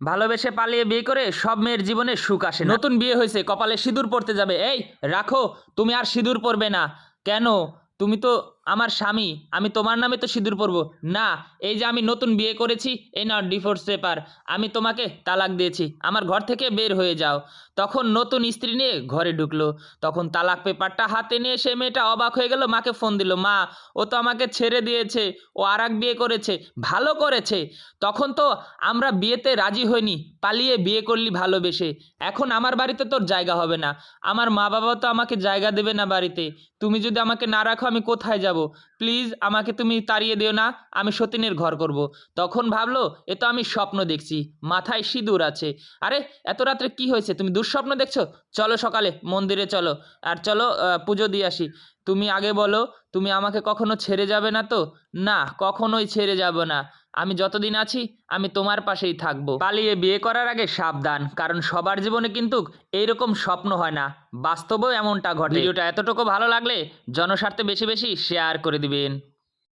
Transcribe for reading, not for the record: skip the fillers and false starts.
ভালোবেসে পালিয়ে বিয়ে করে সব মেয়ের জীবনে সুখ আসে না। নতুন বিয়ে হয়েছে, কপালে সিঁদুর পড়তে যাবে। এই রাখো, তুমি আর সিঁদুর পরবে না। কেন? তুমি তো আমার স্বামী, আমি তোমার নামে তো সিঁদুর পরবো না। এই যে আমি নতুন বিয়ে করেছি, এই নাও ডিভোর্স পেপার, আমি তোমাকে তালাক দিয়েছি, আমার ঘর থেকে বের হয়ে যাও। তখন নতুন স্ত্রী নিয়ে ঘরে ঢুকলো, তখন তালাক পেপারটা হাতে নিয়ে সে মেয়েটা অবাক হয়ে গেল, মাকে ফোন দিল, মা ও তো আমাকে ছেড়ে দিয়েছে, ও আরেক বিয়ে করেছে, ভালো করেছে। তখন তো আমরা বিয়েতে রাজি হইনি, পালিয়ে বিয়ে করলি ভালোবেসে। এখন আমার বাড়িতে তোর জায়গা হবে না, আমার মা বাবা তো আমাকে জায়গা দেবে না বাড়িতে। তুমি যদি আমাকে না রাখো আমি কোথায় যাব? প্লিজ আমাকে তুমি তাড়িয়ে দিও না, আমি সতীনের ঘর করব। তখন ভাবলো এ তো আমি স্বপ্ন দেখছি, মাথায় সিঁদুর আছে। আরে এত রাত্রে কি হয়েছে, তুমি দুঃস্বপ্ন দেখছো? চলো সকালে মন্দিরে চলো, আর চলো পুজো দিয়ে আসি। তুমি আগে বলো, তুমি আমাকে কখনো ছেড়ে যাবে না তো? না, কখনোই ছেড়ে যাব না, আমি যতদিন আছি আমি তোমার পাশেই থাকবো। পালিয়ে বিয়ে করার আগে সাবধান, কারণ সবার জীবনে কিন্তু এইরকম স্বপ্ন হয় না, বাস্তবেও এমনটা ঘটে। ভিডিওটা এতটুকু ভালো লাগলে জনস্বার্থে বেশি বেশি শেয়ার করে দিবেন।